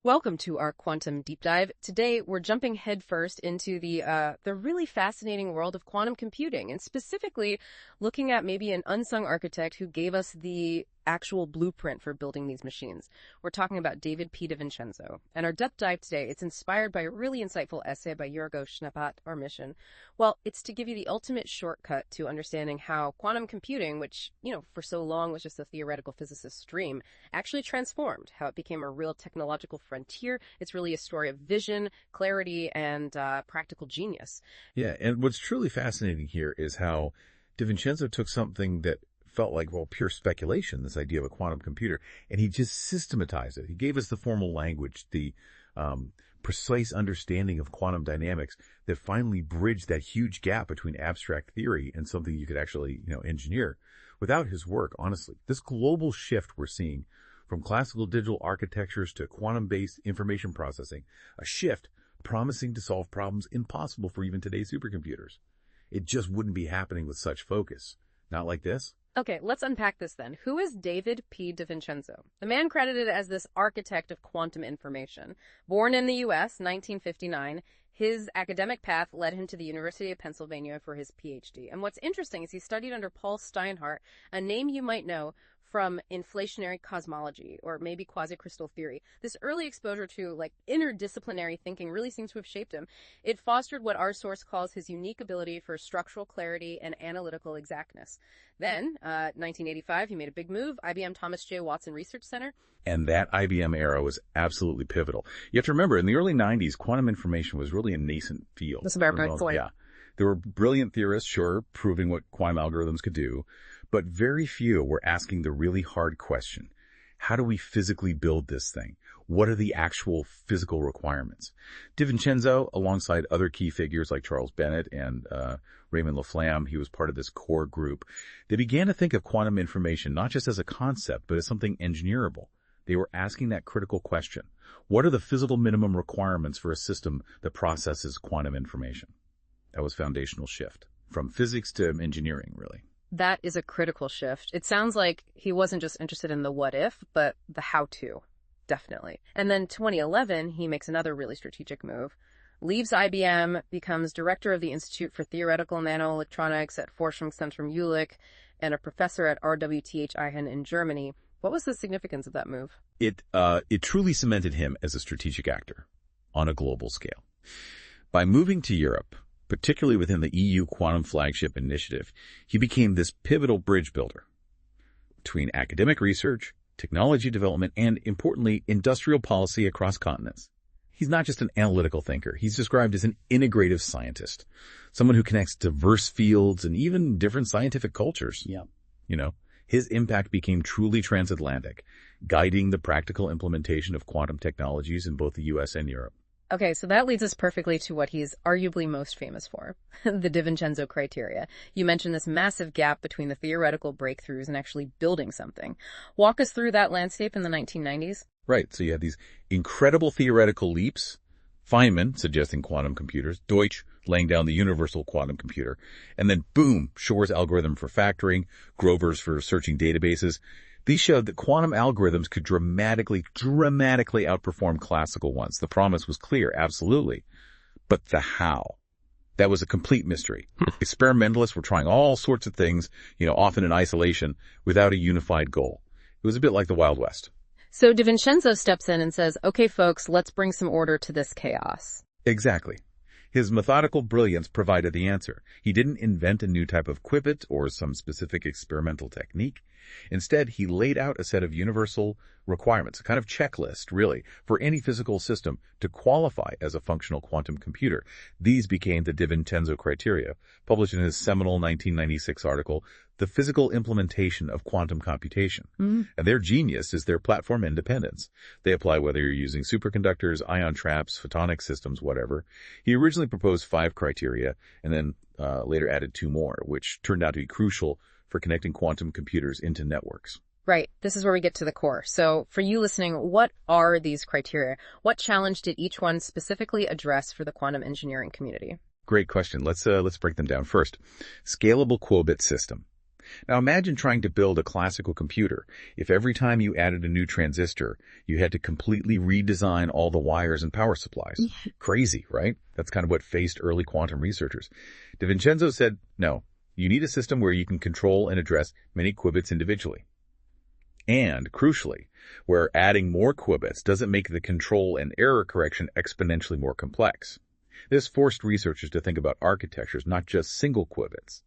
Welcome to our quantum deep dive. Today, we're jumping headfirst into the really fascinating world of quantum computing, and specifically looking at maybe an unsung architect who gave us the actual blueprint for building these machines. We're talking about David P. DiVincenzo. And our depth dive today, it's inspired by a really insightful essay by Yorgo Schneeppot, Our Mission. Well, it's to give you the ultimate shortcut to understanding how quantum computing, which, for so long was just a theoretical physicist's dream, actually transformed, how it became a real technological frontier. It's really a story of vision, clarity, and practical genius. Yeah, and what's truly fascinating here is how DiVincenzo took something that felt like, pure speculation, this idea of a quantum computer, and he just systematized it. He gave us the formal language, the precise understanding of quantum dynamics that finally bridged that huge gap between abstract theory and something you could actually, engineer. Without his work, honestly, this global shift we're seeing from classical digital architectures to quantum-based information processing, a shift promising to solve problems impossible for even today's supercomputers. It just wouldn't be happening with such focus. Not like this. Okay, let's unpack this then. Who is David P. DiVincenzo? The man credited as this architect of quantum information. Born in the U.S., 1959, his academic path led him to the University of Pennsylvania for his PhD. And what's interesting is he studied under Paul Steinhardt, a name you might know from inflationary cosmology or maybe quasi-crystal theory. This early exposure to interdisciplinary thinking really seems to have shaped him. It fostered what our source calls his unique ability for structural clarity and analytical exactness. Then, 1985, he made a big move, IBM Thomas J. Watson Research Center. And that IBM era was absolutely pivotal. You have to remember, in the early 90s, quantum information was really a nascent field. That's a very good point. Yeah. There were brilliant theorists, sure, proving what quantum algorithms could do, but very few were asking the really hard question. How do we physically build this thing? What are the actual physical requirements? DiVincenzo, alongside other key figures like Charles Bennett and Raymond Laflamme, he was part of this core group. They began to think of quantum information not just as a concept, but as something engineerable. They were asking that critical question. What are the physical minimum requirements for a system that processes quantum information? That was foundational shift from physics to engineering, really. That is a critical shift. It sounds like he wasn't just interested in the what if, but the how to, definitely. And then 2011, he makes another really strategic move, leaves IBM, becomes director of the Institute for Theoretical Nanoelectronics at Forschungszentrum Jülich, and a professor at RWTH Aachen in Germany. What was the significance of that move? It truly cemented him as a strategic actor on a global scale. By moving to Europe, particularly within the EU Quantum Flagship Initiative, he became this pivotal bridge builder between academic research, technology development, and, importantly, industrial policy across continents. He's not just an analytical thinker. He's described as an integrative scientist, someone who connects diverse fields and even different scientific cultures. Yeah. His impact became truly transatlantic, guiding the practical implementation of quantum technologies in both the U.S. and Europe. Okay, so that leads us perfectly to what he's arguably most famous for, the DiVincenzo Criteria. You mentioned this massive gap between the theoretical breakthroughs and actually building something. Walk us through that landscape in the 1990s. Right, so you had these incredible theoretical leaps, Feynman suggesting quantum computers, Deutsch laying down the universal quantum computer, and then boom, Shor's algorithm for factoring, Grover's for searching databases. These showed that quantum algorithms could dramatically outperform classical ones. The promise was clear, absolutely. But the how? That was a complete mystery. Experimentalists were trying all sorts of things, often in isolation, without a unified goal. It was a bit like the Wild West. So DiVincenzo steps in and says, okay, folks, let's bring some order to this chaos. Exactly. His methodical brilliance provided the answer. He didn't invent a new type of qubit or some specific experimental technique. Instead, he laid out a set of universal requirements, a kind of checklist, really, for any physical system to qualify as a functional quantum computer. These became the DiVincenzo Criteria, published in his seminal 1996 article, The Physical Implementation of Quantum Computation. Mm-hmm. And their genius is their platform independence. They apply whether you're using superconductors, ion traps, photonic systems, whatever. He originally proposed 5 criteria and then later added 2 more, which turned out to be crucial for connecting quantum computers into networks. Right. This is where we get to the core. So for you listening, what are these criteria? What challenge did each one specifically address for the quantum engineering community? Great question. Let's break them down. First, scalable qubit system. Now imagine trying to build a classical computer. If every time you added a new transistor, you had to completely redesign all the wires and power supplies. Crazy, right? That's kind of what faced early quantum researchers. DiVincenzo said, no, you need a system where you can control and address many qubits individually. And, crucially, where adding more qubits doesn't make the control and error correction exponentially more complex. This forced researchers to think about architectures, not just single qubits.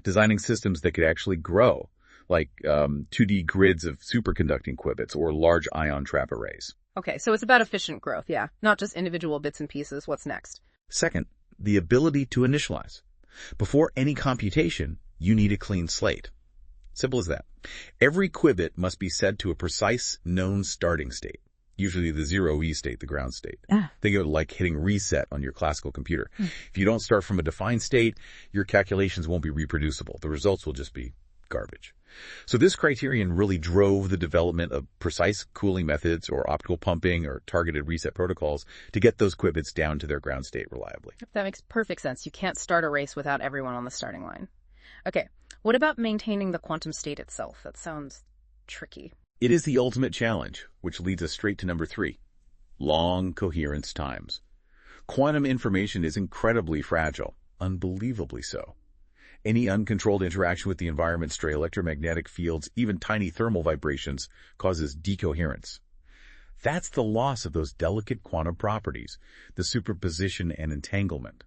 Designing systems that could actually grow, like 2D grids of superconducting qubits or large ion trap arrays. Okay, so it's about efficient growth, yeah, not just individual bits and pieces. What's next? Second, the ability to initialize. Before any computation, you need a clean slate. Simple as that. Every qubit must be set to a precise known starting state, usually the 0E state, the ground state. Think of it like hitting reset on your classical computer. If you don't start from a defined state, your calculations won't be reproducible. The results will just be garbage. So this criterion really drove the development of precise cooling methods or optical pumping or targeted reset protocols to get those qubits down to their ground state reliably. That makes perfect sense. You can't start a race without everyone on the starting line. Okay, what about maintaining the quantum state itself? That sounds tricky. It is the ultimate challenge, which leads us straight to number 3, long coherence times. Quantum information is incredibly fragile, unbelievably so. Any uncontrolled interaction with the environment, stray electromagnetic fields, even tiny thermal vibrations, causes decoherence. That's the loss of those delicate quantum properties, the superposition and entanglement.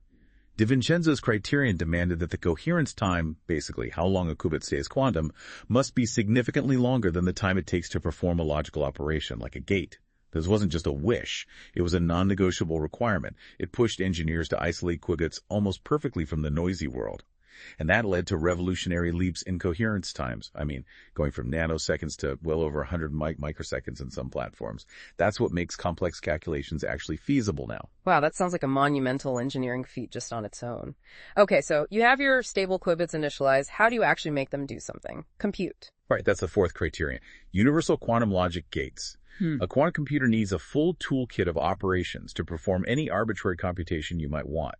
DiVincenzo's criterion demanded that the coherence time, basically how long a qubit stays quantum, must be significantly longer than the time it takes to perform a logical operation, like a gate. This wasn't just a wish. It was a non-negotiable requirement. It pushed engineers to isolate qubits almost perfectly from the noisy world. And that led to revolutionary leaps in coherence times. I mean, going from nanoseconds to well over 100 microseconds in some platforms. That's what makes complex calculations actually feasible now. Wow, that sounds like a monumental engineering feat just on its own. Okay, so you have your stable qubits initialized. How do you actually make them do something? Compute. Right, that's the fourth criterion. Universal quantum logic gates. A quantum computer needs a full toolkit of operations to perform any arbitrary computation you might want.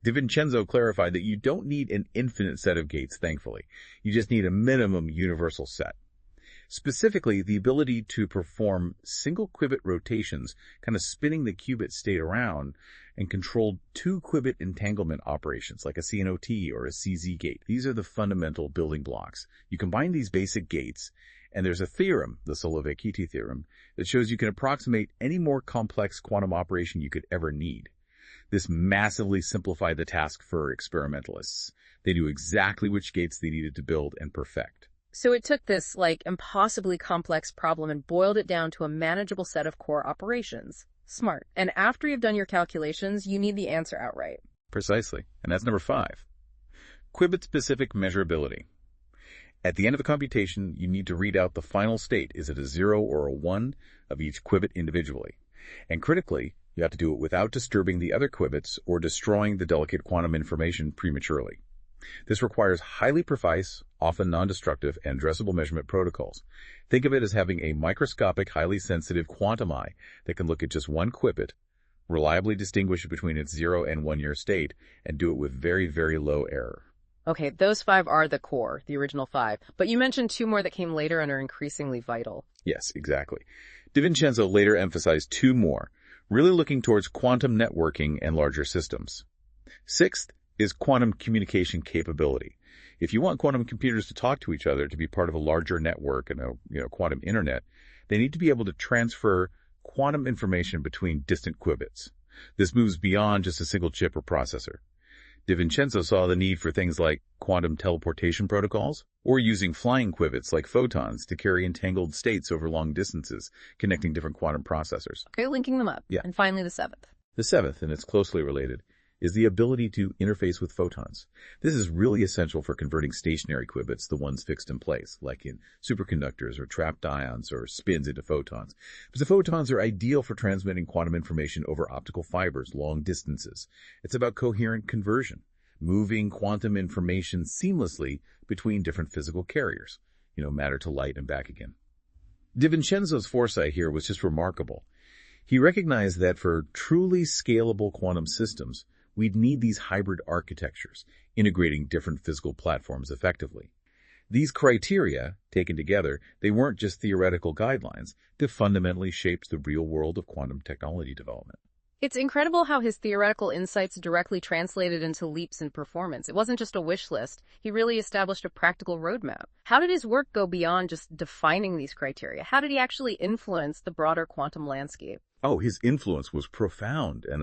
DiVincenzo clarified that you don't need an infinite set of gates, thankfully. You just need a minimum universal set. Specifically, the ability to perform single qubit rotations, kind of spinning the qubit state around, and control 2 qubit entanglement operations, like a CNOT or a CZ gate. These are the fundamental building blocks. You combine these basic gates, and there's a theorem, the Solovay-Kitty theorem, that shows you can approximate any more complex quantum operation you could ever need. This massively simplified the task for experimentalists. They knew exactly which gates they needed to build and perfect. So it took this, impossibly complex problem and boiled it down to a manageable set of core operations. Smart. And after you've done your calculations, you need the answer outright. Precisely. And that's number 5. Qubit-specific measurability. At the end of the computation, you need to read out the final state. Is it a 0 or a 1 of each qubit individually? And critically, you have to do it without disturbing the other qubits or destroying the delicate quantum information prematurely. This requires highly precise, often non-destructive, and addressable measurement protocols. Think of it as having a microscopic, highly sensitive quantum eye that can look at just one qubit, reliably distinguish between its 0 and 1 year state, and do it with very, very low error. Okay, those 5 are the core, the original 5. But you mentioned 2 more that came later and are increasingly vital. Yes, exactly. DiVincenzo later emphasized 2 more, really looking towards quantum networking and larger systems. 6th is quantum communication capability. If you want quantum computers to talk to each other, to be part of a larger network and a quantum internet, they need to be able to transfer quantum information between distant qubits. This moves beyond just a single chip or processor. DiVincenzo saw the need for things like quantum teleportation protocols, or using flying qubits like photons to carry entangled states over long distances, connecting different quantum processors. Okay, linking them up. Yeah. And finally, the 7th. The 7th, and it's closely related, is the ability to interface with photons. This is really essential for converting stationary qubits, the ones fixed in place, like in superconductors or trapped ions or spins into photons. But the photons are ideal for transmitting quantum information over optical fibers, long distances. It's about coherent conversion, moving quantum information seamlessly between different physical carriers, matter to light and back again. DiVincenzo's foresight here was just remarkable. He recognized that for truly scalable quantum systems, we'd need these hybrid architectures, integrating different physical platforms effectively. These criteria, taken together, they weren't just theoretical guidelines. They fundamentally shaped the real world of quantum technology development. It's incredible how his theoretical insights directly translated into leaps in performance. It wasn't just a wish list. He really established a practical roadmap. How did his work go beyond just defining these criteria? How did he actually influence the broader quantum landscape? Oh, his influence was profound and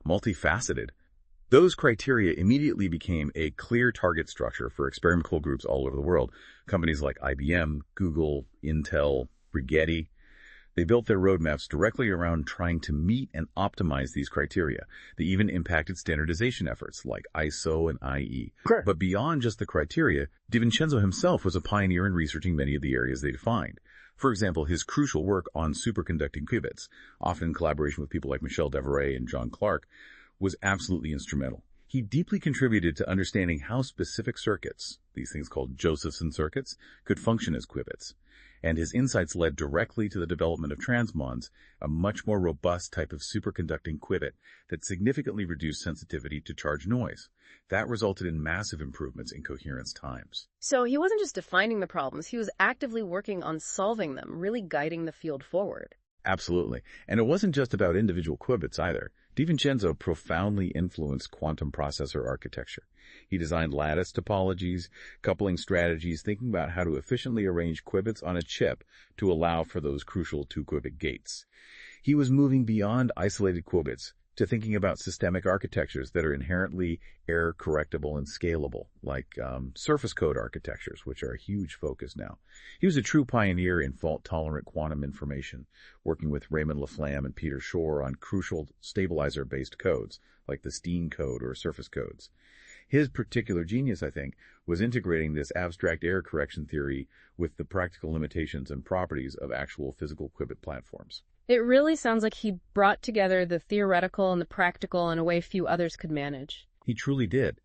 multifaceted. Those criteria immediately became a clear target structure for experimental groups all over the world. Companies like IBM, Google, Intel, Rigetti, they built their roadmaps directly around trying to meet and optimize these criteria. They even impacted standardization efforts like ISO and IE. Sure. But beyond just the criteria, DiVincenzo himself was a pioneer in researching many of the areas they defined. For example, his crucial work on superconducting qubits, often in collaboration with people like Michel Devoret and John Clark, was absolutely instrumental. He deeply contributed to understanding how specific circuits, these things called Josephson circuits, could function as qubits. And his insights led directly to the development of transmons, a much more robust type of superconducting qubit that significantly reduced sensitivity to charge noise. That resulted in massive improvements in coherence times. So he wasn't just defining the problems, he was actively working on solving them, really guiding the field forward. Absolutely. And it wasn't just about individual qubits either. DiVincenzo profoundly influenced quantum processor architecture. He designed lattice topologies, coupling strategies, thinking about how to efficiently arrange qubits on a chip to allow for those crucial two-qubit gates. He was moving beyond isolated qubits to thinking about systemic architectures that are inherently error-correctable and scalable, like surface code architectures, which are a huge focus now. He was a true pioneer in fault-tolerant quantum information, working with Raymond Laflamme and Peter Shor on crucial stabilizer-based codes, like the Steen code or surface codes. His particular genius, I think, was integrating this abstract error correction theory with the practical limitations and properties of actual physical qubit platforms. It really sounds like he brought together the theoretical and the practical in a way few others could manage. He truly did.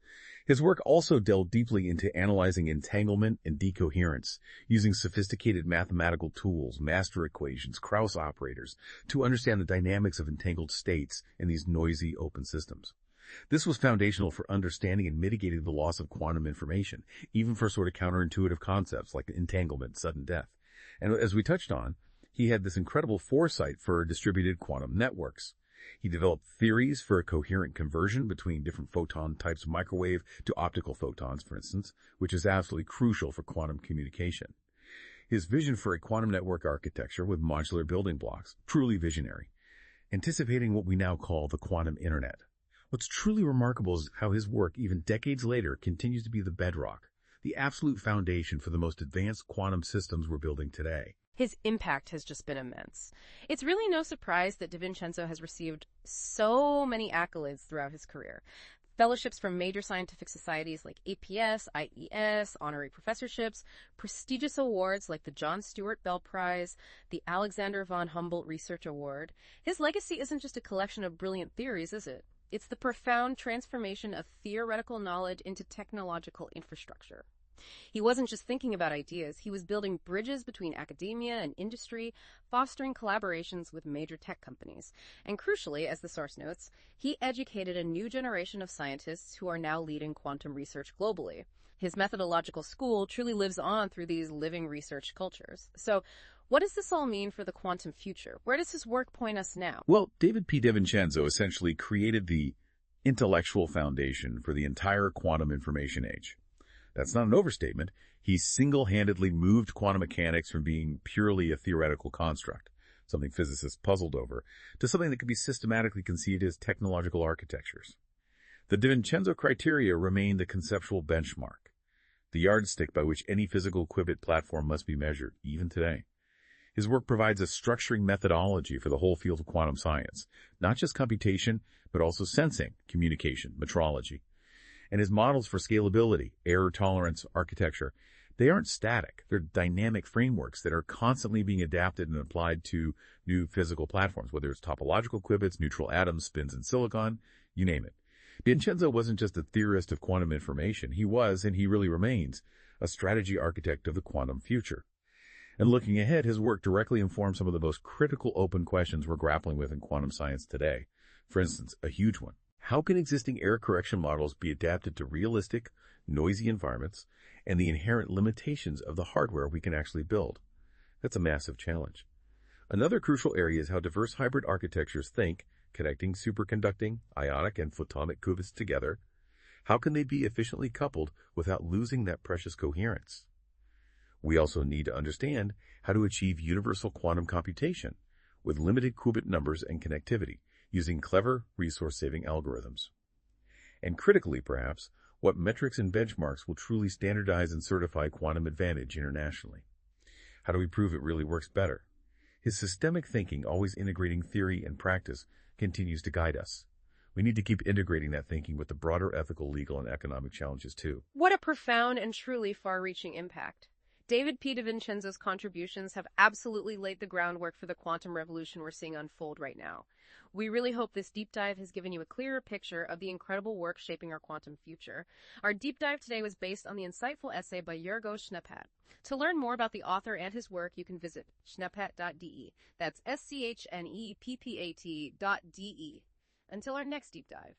His work also delved deeply into analyzing entanglement and decoherence, using sophisticated mathematical tools, master equations, Krauss operators, to understand the dynamics of entangled states in these noisy open systems. This was foundational for understanding and mitigating the loss of quantum information, even for sort of counterintuitive concepts like entanglement, sudden death. And as we touched on, he had this incredible foresight for distributed quantum networks. He developed theories for a coherent conversion between different photon types of microwave to optical photons, for instance, which is absolutely crucial for quantum communication. His vision for a quantum network architecture with modular building blocks, truly visionary, anticipating what we now call the quantum internet. What's truly remarkable is how his work, even decades later, continues to be the bedrock, the absolute foundation for the most advanced quantum systems we're building today. His impact has just been immense. It's really no surprise that DiVincenzo has received so many accolades throughout his career. Fellowships from major scientific societies like APS, IES, honorary professorships, prestigious awards like the John Stuart Bell Prize, the Alexander von Humboldt Research Award. His legacy isn't just a collection of brilliant theories, is it? It's the profound transformation of theoretical knowledge into technological infrastructure. He wasn't just thinking about ideas, he was building bridges between academia and industry, fostering collaborations with major tech companies. And crucially, as the source notes, he educated a new generation of scientists who are now leading quantum research globally. His methodological school truly lives on through these living research cultures. So, what does this all mean for the quantum future? Where does his work point us now? Well, David P. DiVincenzo essentially created the intellectual foundation for the entire quantum information age. That's not an overstatement. He single-handedly moved quantum mechanics from being purely a theoretical construct, something physicists puzzled over, to something that could be systematically conceived as technological architectures. The DiVincenzo Criteria remain the conceptual benchmark, the yardstick by which any physical qubit platform must be measured, even today. His work provides a structuring methodology for the whole field of quantum science, not just computation, but also sensing, communication, metrology. And his models for scalability, error tolerance, architecture, they aren't static. They're dynamic frameworks that are constantly being adapted and applied to new physical platforms, whether it's topological qubits, neutral atoms, spins in silicon, you name it. DiVincenzo wasn't just a theorist of quantum information. He was, and he really remains, a strategy architect of the quantum future. And looking ahead, his work directly informs some of the most critical open questions we're grappling with in quantum science today. For instance, a huge one. How can existing error correction models be adapted to realistic, noisy environments and the inherent limitations of the hardware we can actually build? That's a massive challenge. Another crucial area is how diverse hybrid architectures think, connecting superconducting, ionic, and photonic qubits together. How can they be efficiently coupled without losing that precious coherence? We also need to understand how to achieve universal quantum computation with limited qubit numbers and connectivity using clever resource-saving algorithms. And critically, perhaps, what metrics and benchmarks will truly standardize and certify quantum advantage internationally? How do we prove it really works better? His systemic thinking, always integrating theory and practice, continues to guide us. We need to keep integrating that thinking with the broader ethical, legal, and economic challenges, too. What a profound and truly far-reaching impact. David P. DiVincenzo's contributions have absolutely laid the groundwork for the quantum revolution we're seeing unfold right now. We really hope this deep dive has given you a clearer picture of the incredible work shaping our quantum future. Our deep dive today was based on the insightful essay by Jorgo Schneeppat. To learn more about the author and his work, you can visit schneeppat.de. That's SCHNEPPAT.de. Until our next deep dive.